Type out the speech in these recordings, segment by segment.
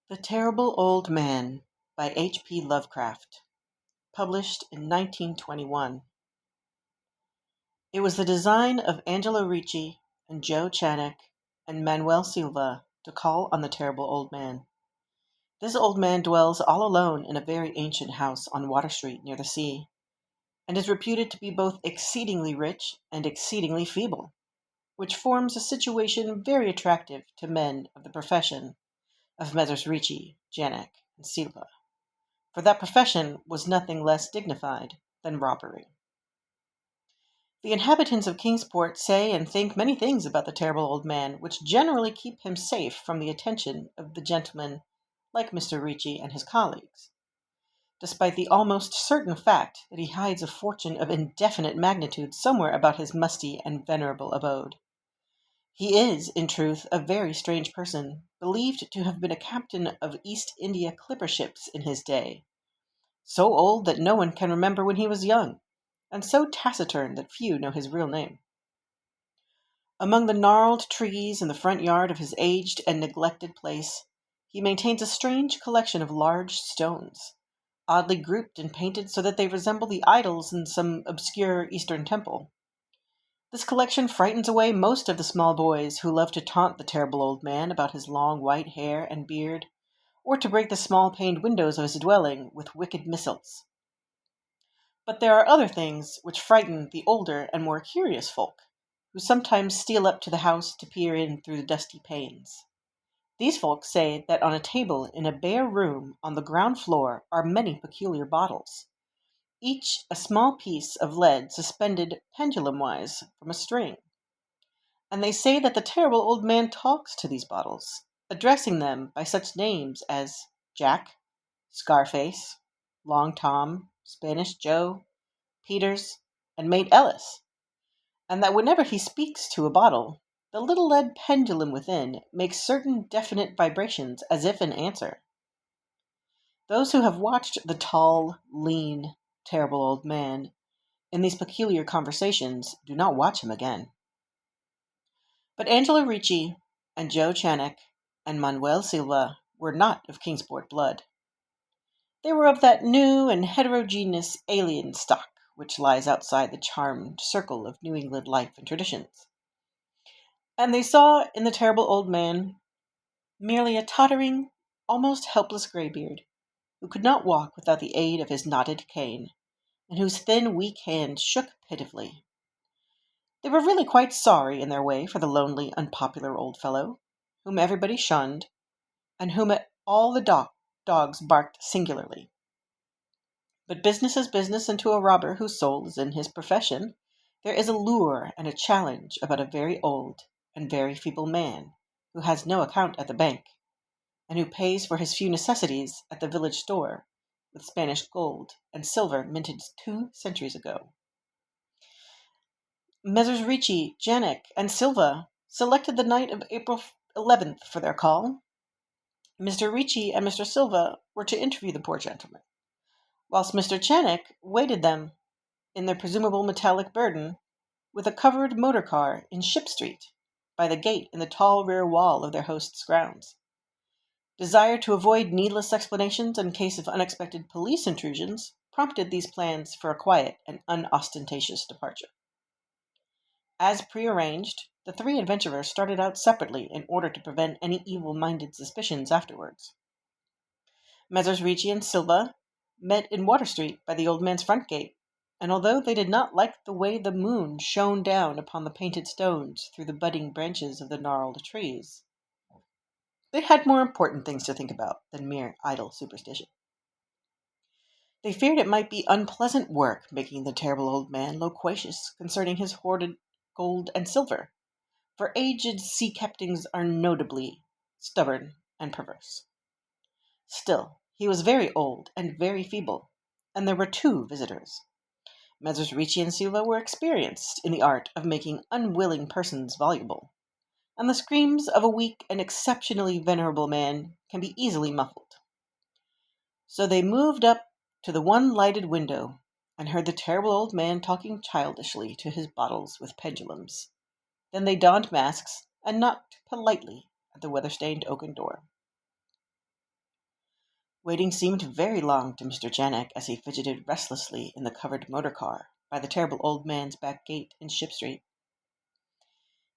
The Terrible Old Man by H.P. Lovecraft, published in 1921. It was the design of Angelo Ricci and Joe Channock and Manuel Silva to call on the terrible old man. This old man dwells all alone in a very ancient house on Water Street near the sea, and is reputed to be both exceedingly rich and exceedingly feeble, which forms a situation very attractive to men of the profession of Messrs. Ricci, Channock, and Silva. For that profession was nothing less dignified than robbery. The inhabitants of Kingsport say and think many things about the terrible old man, which generally keep him safe from the attention of the gentlemen like Mr. Ricci and his colleagues, despite the almost certain fact that he hides a fortune of indefinite magnitude somewhere about his musty and venerable abode. He is, in truth, a very strange person, believed to have been a captain of East India clipper ships in his day, so old that no one can remember when he was young, and so taciturn that few know his real name. Among the gnarled trees in the front yard of his aged and neglected place, he maintains a strange collection of large stones, oddly grouped and painted so that they resemble the idols in some obscure Eastern temple. This collection frightens away most of the small boys who love to taunt the terrible old man about his long white hair and beard, or to break the small paned windows of his dwelling with wicked missiles. But there are other things which frighten the older and more curious folk, who sometimes steal up to the house to peer in through the dusty panes. These folk say that on a table in a bare room on the ground floor are many peculiar bottles, each a small piece of lead suspended pendulum-wise from a string. And they say that the terrible old man talks to these bottles, addressing them by such names as Jack, Scarface, Long Tom, Spanish Joe, Peters, and Mate Ellis, and that whenever he speaks to a bottle, the little lead pendulum within makes certain definite vibrations as if in answer. Those who have watched the tall, lean, terrible old man in these peculiar conversations do not watch him again. But Angelo Ricci and Joe Channock and Manuel Silva were not of Kingsport blood. They were of that new and heterogeneous alien stock which lies outside the charmed circle of New England life and traditions. And they saw in the terrible old man merely a tottering, almost helpless graybeard, who could not walk without the aid of his knotted cane, and whose thin, weak hand shook pitifully. They were really quite sorry in their way for the lonely, unpopular old fellow, whom everybody shunned, and whom all the dogs barked singularly. But business is business, and to a robber whose soul is in his profession, there is a lure and a challenge about a very old and very feeble man who has no account at the bank, and who pays for his few necessities at the village store with Spanish gold and silver minted 2 centuries ago. Messrs. Ricci, Channock, and Silva selected the night of April 11th for their call. Mr. Ricci and Mr. Silva were to interview the poor gentleman, whilst Mr. Channock waited them in their presumable metallic burden with a covered motor car in Ship Street, by the gate in the tall rear wall of their host's grounds. Desire to avoid needless explanations in case of unexpected police intrusions prompted these plans for a quiet and unostentatious departure. As prearranged, the 3 adventurers started out separately in order to prevent any evil-minded suspicions afterwards. Messrs. Ricci and Silva met in Water Street by the old man's front gate, and although they did not like the way the moon shone down upon the painted stones through the budding branches of the gnarled trees, they had more important things to think about than mere idle superstition. They feared it might be unpleasant work making the terrible old man loquacious concerning his hoarded gold and silver, for aged sea captains are notably stubborn and perverse. Still, he was very old and very feeble, and there were 2 visitors. Messrs. Ricci and Silva were experienced in the art of making unwilling persons voluble, and the screams of a weak and exceptionally venerable man can be easily muffled. So they moved up to the one lighted window and heard the terrible old man talking childishly to his bottles with pendulums. Then they donned masks and knocked politely at the weather-stained oaken door. Waiting seemed very long to Mr. Janek as he fidgeted restlessly in the covered motor car by the terrible old man's back gate in Ship Street.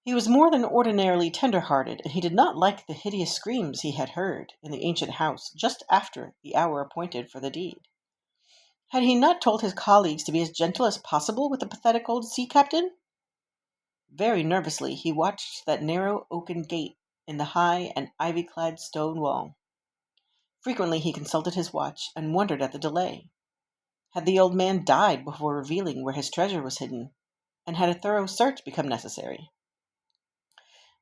He was more than ordinarily tender-hearted, and he did not like the hideous screams he had heard in the ancient house just after the hour appointed for the deed. Had he not told his colleagues to be as gentle as possible with the pathetic old sea captain? Very nervously he watched that narrow oaken gate in the high and ivy-clad stone wall. Frequently he consulted his watch and wondered at the delay. Had the old man died before revealing where his treasure was hidden, and had a thorough search become necessary?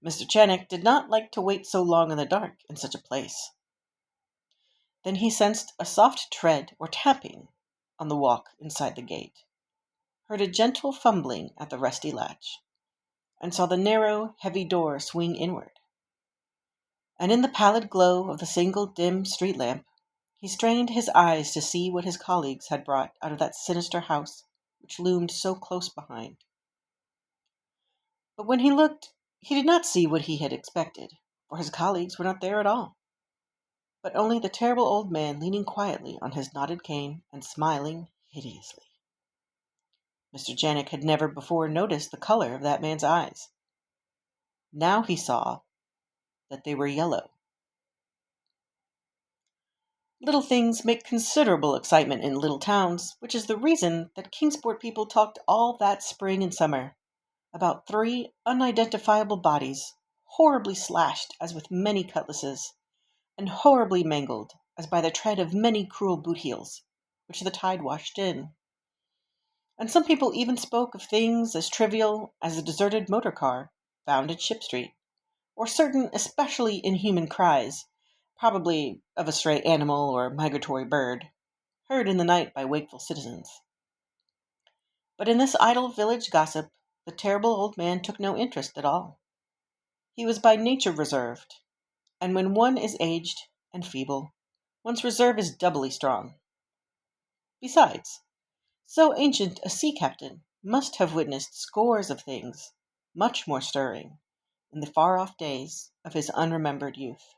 Mr. Janek did not like to wait so long in the dark in such a place. Then he sensed a soft tread or tapping on the walk inside the gate, heard a gentle fumbling at the rusty latch, and saw the narrow, heavy door swing inward. And in the pallid glow of the single dim street lamp, he strained his eyes to see what his colleagues had brought out of that sinister house which loomed so close behind. But when he looked, he did not see what he had expected, for his colleagues were not there at all, but only the terrible old man leaning quietly on his knotted cane and smiling hideously. Mr. Janek had never before noticed the color of that man's eyes. Now he saw that they were yellow. Little things make considerable excitement in little towns, which is the reason that Kingsport people talked all that spring and summer about 3 unidentifiable bodies, horribly slashed as with many cutlasses, and horribly mangled as by the tread of many cruel boot heels, which the tide washed in. And some people even spoke of things as trivial as a deserted motor car found in Ship Street, or certain especially inhuman cries, probably of a stray animal or migratory bird, heard in the night by wakeful citizens. But in this idle village gossip, the terrible old man took no interest at all. He was by nature reserved, and when one is aged and feeble, one's reserve is doubly strong. Besides, so ancient a sea captain must have witnessed scores of things much more stirring in the far-off days of his unremembered youth.